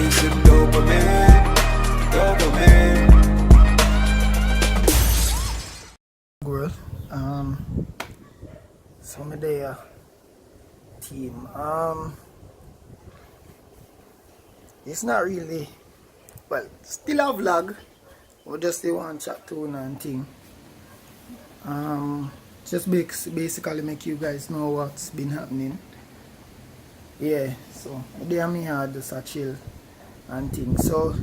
chasing dopamine, dopamine. Girl, so me there, team. It's not really, well, still a vlog. We just the one chat to and thing. Just basically make you guys know what's been happening. Yeah, so there me had just a chill and thing. So,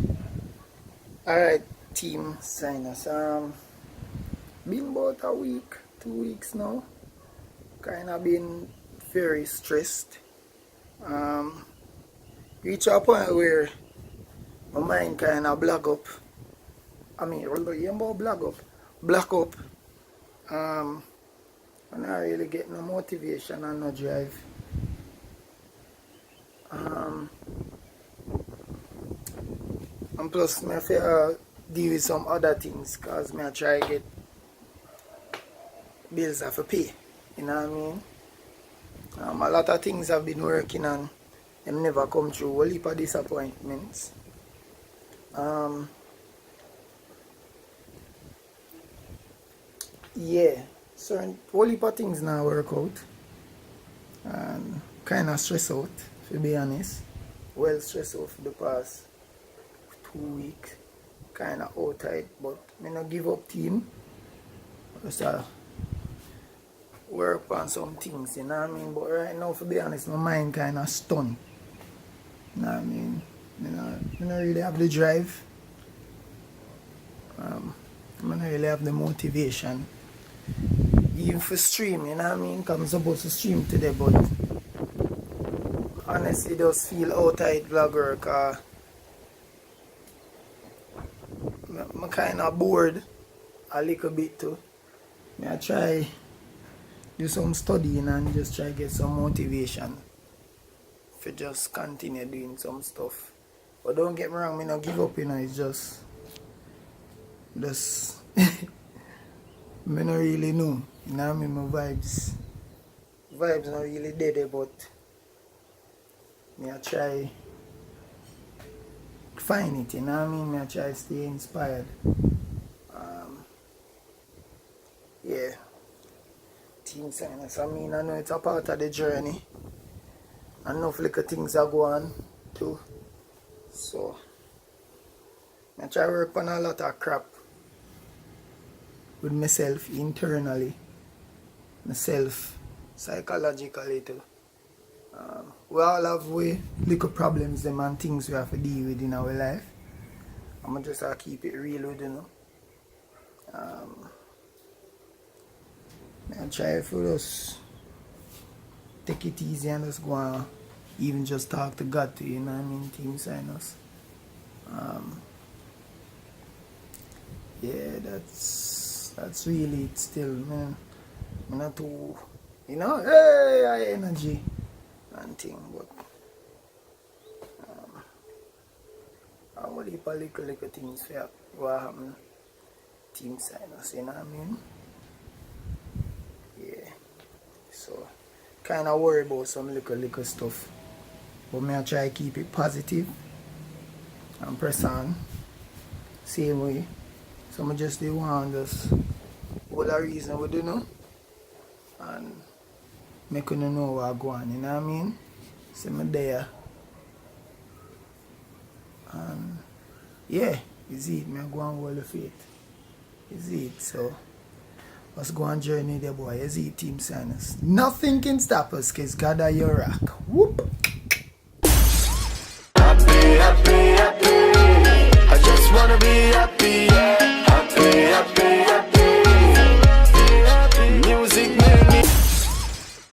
alright, team Sinus. Been about a week, 2 weeks now. Kinda been very stressed. Reach a point where my mind kinda black up. Black up. And I really get no motivation and no drive. And plus, I feel deal with some other things because I try to get bills I have to pay. You know what I mean? A lot of things I've been working on, them never come through. A heap of disappointments. Yeah, so whole heap of things now work out. And kind of stress out, to be honest. Well stressed out for the past 2 weeks. Kind of outside, but I not give up team. Just work on some things, you know what I mean? But right now, to be honest, my mind kind of stunned. You know what I mean? I don't really have the drive. I don't really have the motivation. Even for stream, you know what I mean? Because I'm supposed to stream today, but honestly, just feel outside vlog work. I'm kind of bored a little bit too. I try do some studying and just try get some motivation for just continue doing some stuff. But don't get me wrong, I don't give up, you know, it's just I don't really know, you know what I mean, my vibes not really dead, but I try find it, you know what I mean, I try stay inspired. Yeah, team Sinus, I mean, I know it's a part of the journey. Enough little things are going on too. So, I try to work on a lot of crap with myself internally, myself psychologically too. We all have little problems them and things we have to deal with in our life. I'm just keep it real with you know. I try for us take it easy and just go on, even just talk to God to you know what I mean, team Sinus. Yeah, that's really it still, man. I'm not too, you know, hey, high energy and thing, but I will leave a little things for what happen, team Sinus, you know what I mean? Yeah, so kind of worry about some little stuff, but me I try to keep it positive and press on same way. So I just want just all the reason we do know and make you know what go on, you know what I mean? So I'm there and yeah, is it, me go on hold the faith. Is it, so let's go on journey there boy, is it team Sinus. Nothing can stop us because God are your rock. Whoop!